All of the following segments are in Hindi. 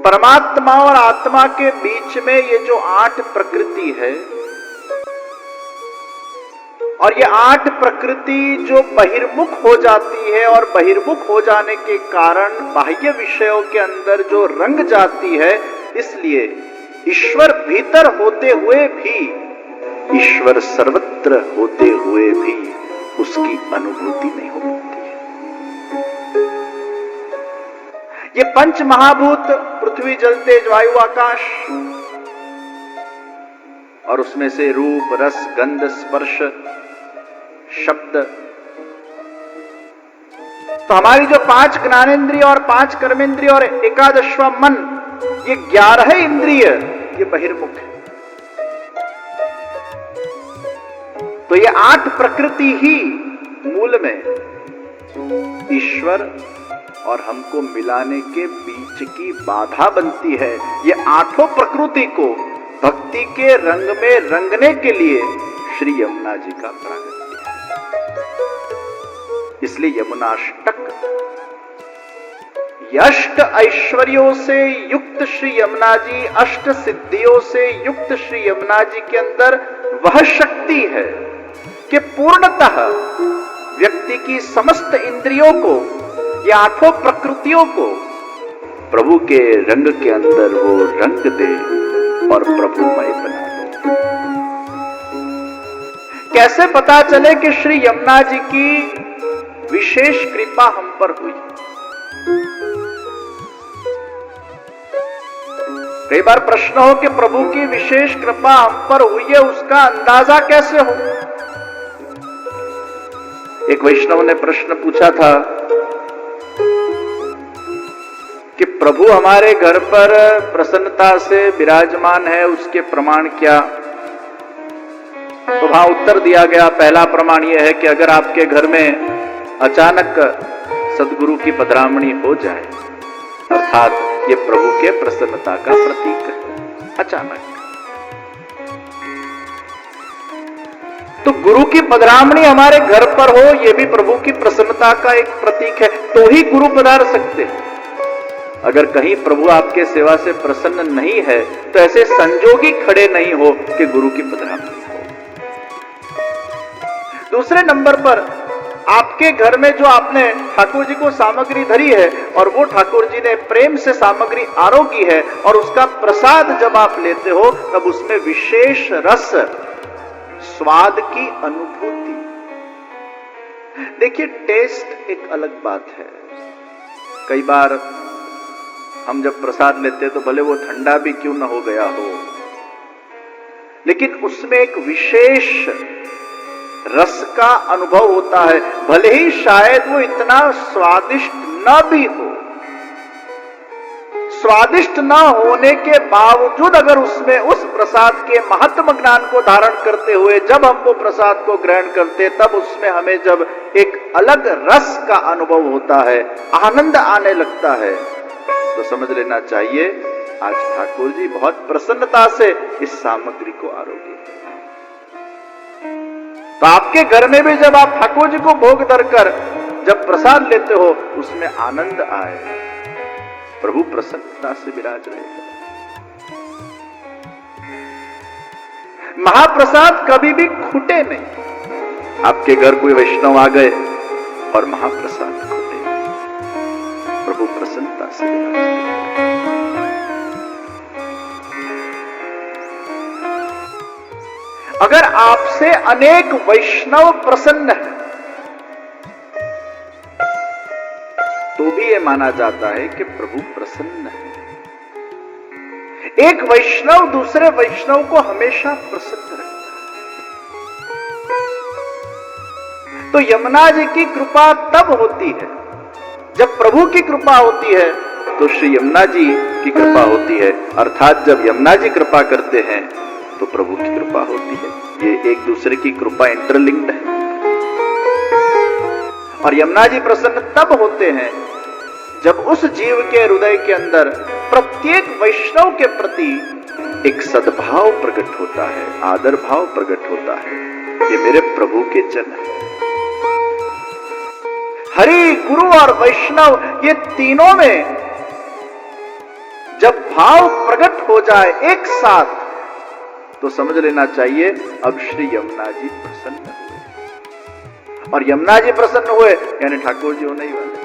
परमात्मा और आत्मा के बीच में ये जो 8 प्रकृति है, और ये 8 प्रकृति जो बहिर्मुख हो जाती है और बहिर्मुख हो जाने के कारण बाह्य विषयों के अंदर जो रंग जाती है, इसलिए ईश्वर भीतर होते हुए भी, ईश्वर सर्वत्र होते हुए भी उसकी अनुभूति नहीं हो पाती है। ये पंच महाभूत पृथ्वी, जल, तेज, वायु, आकाश, और उसमें से रूप, रस, गंध, स्पर्श, शब्द, तो हमारी जो 5 ज्ञानेंद्रिय और 5 कर्मेंद्रिय और 11वां मन, ये 11 इंद्रिय ये बहिर्मुख है। तो ये 8 प्रकृति ही मूल में ईश्वर और हमको मिलाने के बीच की बाधा बनती है। ये 8 प्रकृति को भक्ति के रंग में रंगने के लिए श्री यमुना जी का प्रागट्य है। इसलिए यमुनाष्टक, अष्ट ऐश्वर्यों से युक्त श्री यमुना जी, अष्ट सिद्धियों से युक्त श्री यमुना जी के अंदर वह शक्ति है कि पूर्णतः व्यक्ति की समस्त इंद्रियों को, ये 8 प्रकृतियों को प्रभु के रंग के अंदर वो रंग दे और प्रभुमय बना दे। कैसे पता चले कि श्री यमुना जी की विशेष कृपा हम पर हुई? कई बार प्रश्न हो कि प्रभु की विशेष कृपा हम पर हुई है, उसका अंदाजा कैसे हो? एक वैष्णव ने प्रश्न पूछा था कि प्रभु हमारे घर पर प्रसन्नता से विराजमान है, उसके प्रमाण क्या? तो वहां उत्तर दिया गया, पहला प्रमाण यह है कि अगर आपके घर में अचानक सद्गुरु की पधरामणी हो जाए, अर्थात ये प्रभु के प्रसन्नता का प्रतीक है। अचानक तो गुरु की पधरामणी हमारे घर पर हो, यह भी प्रभु की प्रसन्नता का एक प्रतीक है, तो ही गुरु पधार सकते हैं। अगर कहीं प्रभु आपके सेवा से प्रसन्न नहीं है तो ऐसे संजोगी खड़े नहीं हो कि गुरु की पधरामणी हो। दूसरे नंबर पर, आपके घर में जो आपने ठाकुर जी को सामग्री धरी है और वो ठाकुर जी ने प्रेम से सामग्री आरोगी है, और उसका प्रसाद जब आप लेते हो तब उसमें विशेष रस, स्वाद की अनुभूति। देखिए, टेस्ट एक अलग बात है। कई बार हम जब प्रसाद लेते हैं तो भले वो ठंडा भी क्यों न हो गया हो, लेकिन उसमें एक विशेष रस का अनुभव होता है, भले ही शायद वो इतना स्वादिष्ट न भी हो। स्वादिष्ट न होने के बावजूद अगर उसमें उस प्रसाद के महत्व ज्ञान को धारण करते हुए जब हम वो प्रसाद को ग्रहण करते, तब उसमें हमें जब एक अलग रस का अनुभव होता है, आनंद आने लगता है, तो समझ लेना चाहिए आज ठाकुर जी बहुत प्रसन्नता से इस सामग्री को आरोगे। तो आपके घर में भी जब आप ठाकुर जी को भोग धरकर जब प्रसाद लेते हो, उसमें आनंद आए, प्रभु प्रसन्नता से विराज रहे। महाप्रसाद कभी भी खूटे नहीं। आपके घर कोई वैष्णव आ गए और महाप्रसाद खूटे, प्रभु प्रसन्नता से विराज रहे। अगर आपसे अनेक वैष्णव प्रसन्न है तो भी यह माना जाता है कि प्रभु प्रसन्न है। एक वैष्णव दूसरे वैष्णव को हमेशा प्रसन्न रखता है। तो यमुना जी की कृपा तब होती है जब प्रभु की कृपा होती है, तो श्री यमुना जी की कृपा होती है। अर्थात जब यमुना जी कृपा करते हैं तो प्रभु की कृपा होती है। ये एक दूसरे की कृपा इंटरलिंक्ड है। और यमुना जी प्रसन्न तब होते हैं जब उस जीव के हृदय के अंदर प्रत्येक वैष्णव के प्रति एक सद्भाव प्रकट होता है, आदर भाव प्रकट होता है। ये मेरे प्रभु के जन है। हरि, गुरु और वैष्णव, ये तीनों में जब भाव प्रकट हो जाए एक साथ तो समझ लेना चाहिए अब श्री यमुना जी प्रसन्न हुए, और यमुना जी प्रसन्न हुए यानी ठाकुर जी होने ही वाले।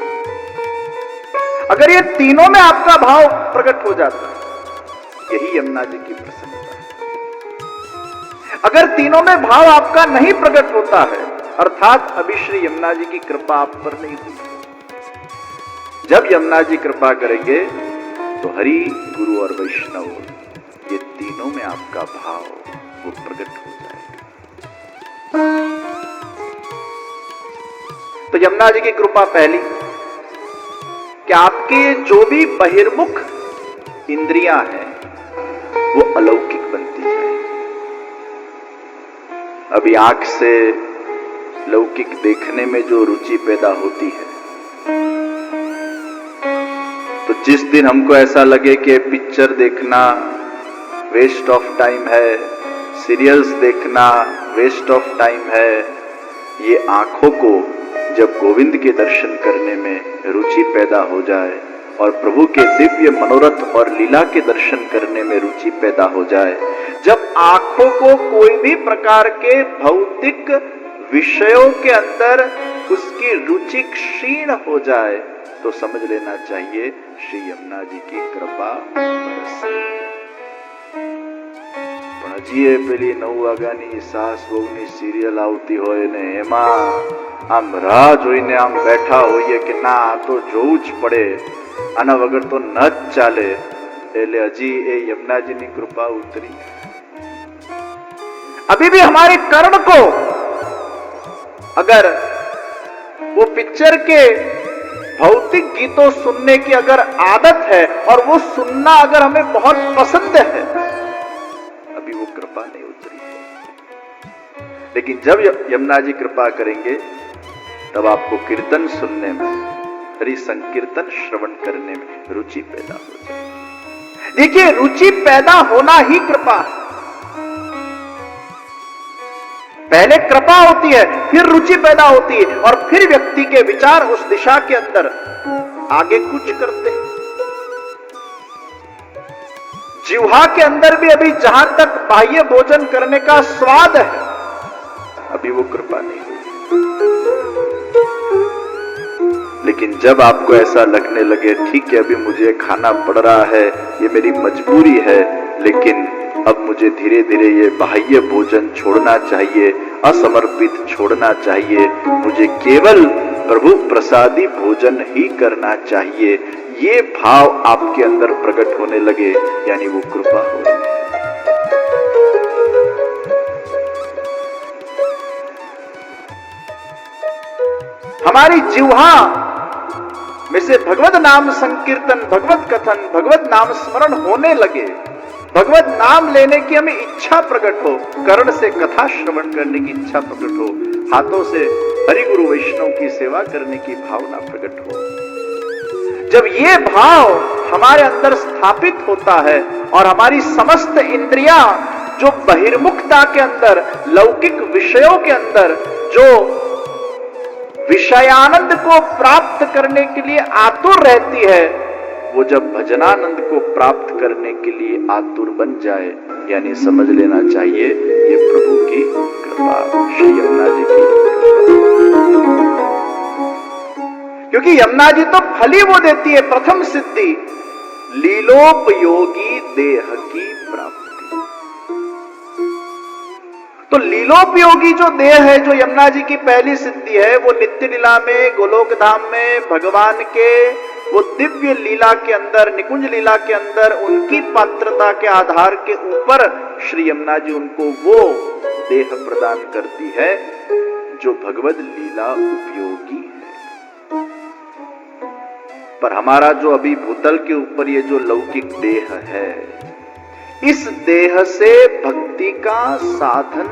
अगर ये तीनों में आपका भाव प्रकट हो जाता है, यही यमुना जी की प्रसन्नता है। अगर तीनों में भाव आपका नहीं प्रकट होता है, अर्थात अभी श्री यमुना जी की कृपा आप पर नहीं हुई। जब यमुना जी कृपा करेंगे तो हरि, गुरु और वैष्णव, ये तीनों में आपका भाव वो प्रकट हो जाएगा। तो यमुना जी की कृपा पहली कि आपके जो भी बहिर्मुख इंद्रियां हैं वो अलौकिक बनती जाएगी। अभी आंख से लौकिक देखने में जो रुचि पैदा होती है, तो जिस दिन हमको ऐसा लगे कि पिक्चर देखना वेस्ट ऑफ टाइम है, सीरियल्स देखना वेस्ट ऑफ टाइम है, ये आंखों को जब गोविंद के दर्शन करने में रुचि पैदा हो जाए और प्रभु के दिव्य मनोरथ और लीला के दर्शन करने में रुचि पैदा हो जाए, जब आंखों को कोई भी प्रकार के भौतिक विषयों के अंदर उसकी रुचि क्षीण हो जाए, तो समझ लेना चाहिए श्री यमुना जी की कृपा बरसी। પણ હજી પેલી 9 વાગ્યાની સાસ વહુની સિરિયલ આવતી હોય ને એમાં આમ રાહ જોઈને આમ બેઠા હોઈએ કે ના આ તો જોવું જ પડે, આના વગર તો ન જ ચાલે, એટલે હજી એ यमुनाजीની कृपा उतरी। अभी भी हमारे कर्ण को अगर वो पिक्चर के भौतिक गीतों सुनने की अगर आदत है और वो सुनना अगर हमें बहुत पसंद है, अभी वो कृपा नहीं उतरी है। लेकिन जब यमुना जी कृपा करेंगे तब आपको कीर्तन सुनने में, हरि संकीर्तन श्रवण करने में रुचि पैदा हो जाए। देखिए, रुचि पैदा होना ही कृपा है। पहले कृपा होती है, फिर रुचि पैदा होती है, और फिर व्यक्ति के विचार उस दिशा के अंदर आगे कुछ करते हैं। जिह्वा के अंदर भी अभी जहां तक बाह्य भोजन करने का स्वाद है, अभी वो कृपा नहीं हुई। लेकिन जब आपको ऐसा लगने लगे ठीक है अभी मुझे खाना पड़ रहा है, ये मेरी मजबूरी है, लेकिन अब मुझे धीरे धीरे ये बाह्य भोजन छोड़ना चाहिए, असमर्पित छोड़ना चाहिए, मुझे केवल प्रभु प्रसादी भोजन ही करना चाहिए, ये भाव आपके अंदर प्रकट होने लगे, यानी वो कृपा हो। हमारी जिह्वा में से भगवत नाम संकीर्तन, भगवत कथन, भगवत नाम स्मरण होने लगे, भगवत नाम लेने की हमें इच्छा प्रकट हो, कर्ण से कथा श्रवण करने की इच्छा प्रकट हो, हाथों से हरि गुरु वैष्णव की सेवा करने की भावना प्रकट हो। जब ये भाव हमारे अंदर स्थापित होता है और हमारी समस्त इंद्रियां जो बहिर्मुखता के अंदर, लौकिक विषयों के अंदर जो विषयानंद को प्राप्त करने के लिए आतुर रहती है, वो जब भजनानंद को प्राप्त करने के लिए आतुर बन जाए, यानी समझ लेना चाहिए ये प्रभु की कृपा, श्री यमुना जी की कृपा। क्योंकि यमुना जी तो फल ही वो देती है, प्रथम सिद्धि लीलोपयोगी देह की प्राप्ति। तो लीलोपयोगी जो देह है, जो यमुना जी की पहली सिद्धि है, वो नित्य लीला में, गोलोक धाम में, भगवान के वो दिव्य लीला के अंदर, निकुंज लीला के अंदर उनकी पात्रता के आधार के ऊपर श्री यमुना जी उनको वो देह प्रदान करती है जो भगवत लीला उपयोगी है। पर हमारा जो अभी भूतल के ऊपर ये जो लौकिक देह है, इस देह से भक्ति का साधन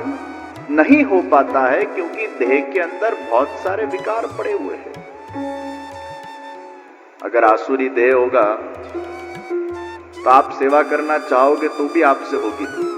नहीं हो पाता है, क्योंकि देह के अंदर बहुत सारे विकार पड़े हुए हैं। अगर आसुरी देह होगा तो आप सेवा करना चाहोगे तो भी आपसे होगी नहीं।